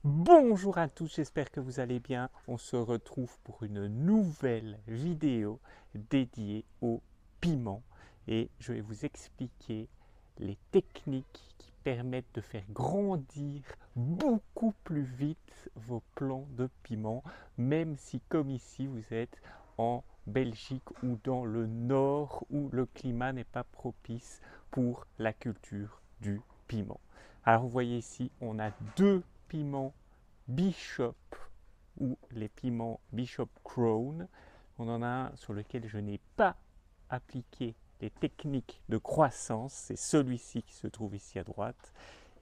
Bonjour à tous, j'espère que vous allez bien. On se retrouve pour une nouvelle vidéo dédiée au piment et je vais vous expliquer les techniques qui permettent de faire grandir beaucoup plus vite vos plants de piment, même si comme ici vous êtes en Belgique ou dans le nord où le climat n'est pas propice pour la culture du piment. Alors vous voyez ici, on a deux piments Bishop ou les piments Bishop Crown. On en a un sur lequel je n'ai pas appliqué les techniques de croissance, c'est celui-ci qui se trouve ici à droite,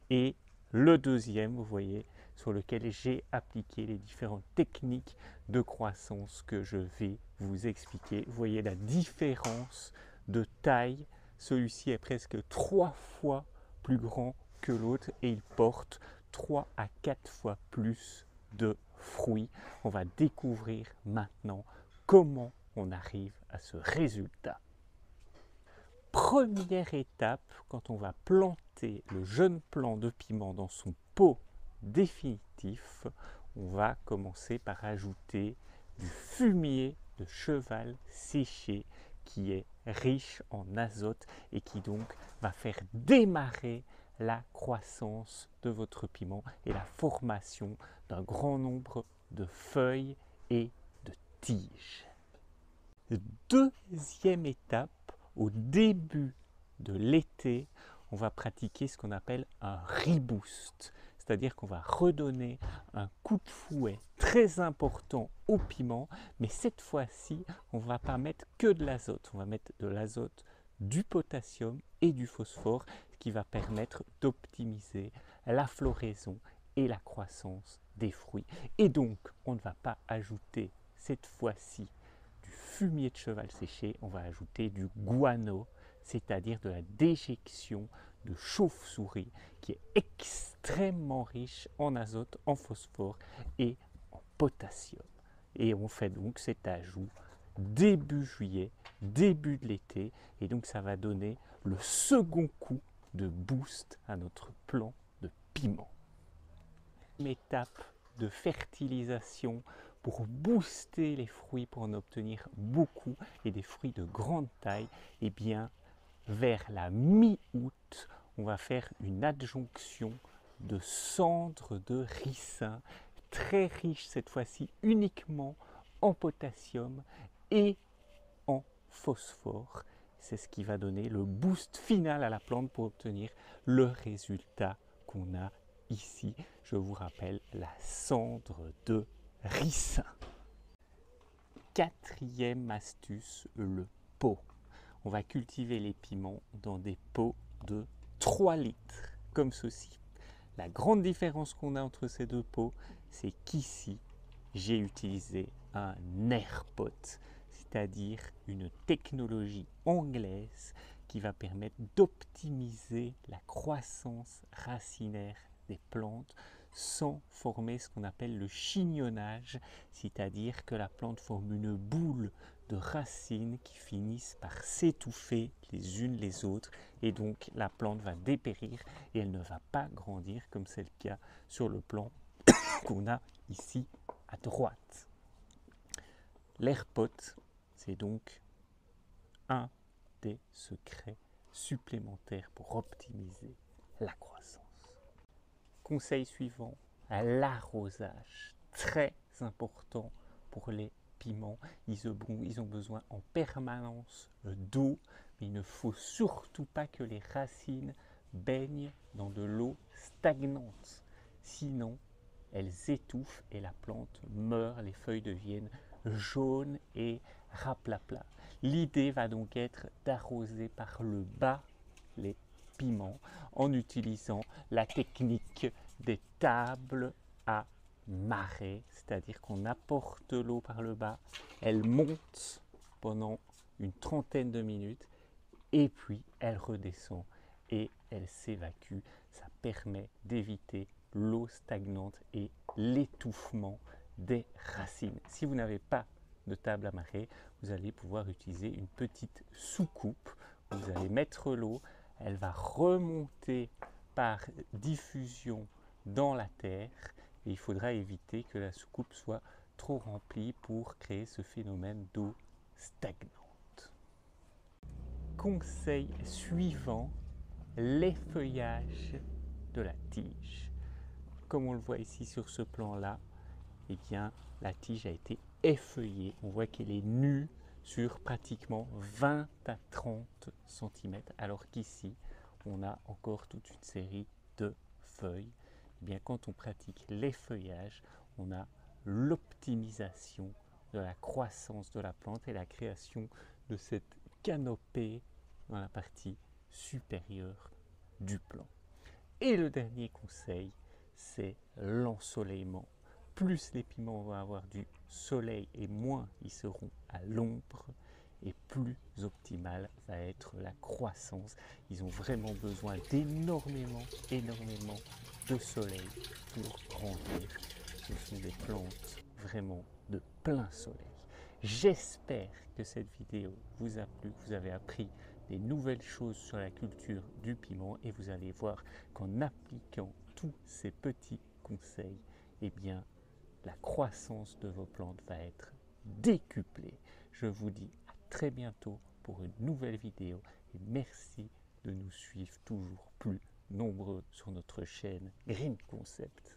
et le deuxième, vous voyez, sur lequel j'ai appliqué les différentes techniques de croissance que je vais vous expliquer. Vous voyez la différence de taille, celui-ci est presque 3 fois plus grand que l'autre et il porte 3 à 4 fois plus de fruits. On va découvrir maintenant comment on arrive à ce résultat. Première étape, quand on va planter le jeune plant de piment dans son pot définitif, on va commencer par ajouter du fumier de cheval séché qui est riche en azote et qui donc va faire démarrer la croissance de votre piment et la formation d'un grand nombre de feuilles et de tiges. Deuxième étape, au début de l'été, on va pratiquer ce qu'on appelle un reboost, c'est-à-dire qu'on va redonner un coup de fouet très important au piment, mais cette fois-ci, on ne va pas mettre que de l'azote, on va mettre de l'azote, du potassium et du phosphore, ce qui va permettre d'optimiser la floraison et la croissance des fruits. Et donc, on ne va pas ajouter cette fois-ci du fumier de cheval séché, on va ajouter du guano, c'est-à-dire de la déjection de chauve-souris qui est extrêmement riche en azote, en phosphore et en potassium. Et on fait donc cet ajout début juillet, début de l'été, et donc ça va donner le second coup de boost à notre plant de piment. Étape de fertilisation pour booster les fruits, pour en obtenir beaucoup et des fruits de grande taille, et bien vers la mi-août, on va faire une adjonction de cendres de ricin, très riche cette fois-ci uniquement en potassium et en phosphore. C'est ce qui va donner le boost final à la plante pour obtenir le résultat qu'on a ici. Je vous rappelle la cendre de ricin. Quatrième astuce, le pot. On va cultiver les piments dans des pots de 3 litres, comme ceci. La grande différence qu'on a entre ces deux pots, c'est qu'ici, j'ai utilisé un airpot, c'est-à-dire une technologie anglaise qui va permettre d'optimiser la croissance racinaire des plantes sans former ce qu'on appelle le chignonnage, c'est-à-dire que la plante forme une boule de racines qui finissent par s'étouffer les unes les autres et donc la plante va dépérir et elle ne va pas grandir comme c'est le cas sur le plan qu'on a ici à droite. L'airpot, c'est donc un des secrets supplémentaires pour optimiser la croissance. Conseil suivant, l'arrosage, très important pour les piments. Ils ont besoin en permanence d'eau, mais il ne faut surtout pas que les racines baignent dans de l'eau stagnante. Sinon, elles étouffent et la plante meurt, les feuilles deviennent jaunes et raplapla. L'idée va donc être d'arroser par le bas les piments en utilisant la technique des tables à marée, c'est-à-dire qu'on apporte l'eau par le bas, elle monte pendant une trentaine de minutes et puis elle redescend et elle s'évacue. Ça permet d'éviter l'eau stagnante et l'étouffement des racines. Si vous n'avez pas de table à marée, vous allez pouvoir utiliser une petite soucoupe. Vous allez mettre l'eau, elle va remonter par diffusion dans la terre et il faudra éviter que la soucoupe soit trop remplie pour créer ce phénomène d'eau stagnante. Conseil suivant, l'effeuillage de la tige. Comme on le voit ici sur ce plan-là, eh bien, la tige a été effeuillée. On voit qu'elle est nue sur pratiquement 20 à 30 cm, alors qu'ici, on a encore toute une série de feuilles. Eh bien, quand on pratique l'effeuillage, on a l'optimisation de la croissance de la plante et la création de cette canopée dans la partie supérieure du plant. Et le dernier conseil, c'est l'ensoleillement. Plus les piments vont avoir du soleil et moins ils seront à l'ombre, et plus optimale va être la croissance. Ils ont vraiment besoin d'énormément de soleil pour grandir. Ce sont des plantes vraiment de plein soleil. J'espère que cette vidéo vous a plu, que vous avez appris des nouvelles choses sur la culture du piment, et vous allez voir qu'en appliquant tous ces petits conseils, eh bien, la croissance de vos plantes va être décuplée. Je vous dis à très bientôt pour une nouvelle vidéo, et merci de nous suivre toujours plus nombreux sur notre chaîne Green Concept.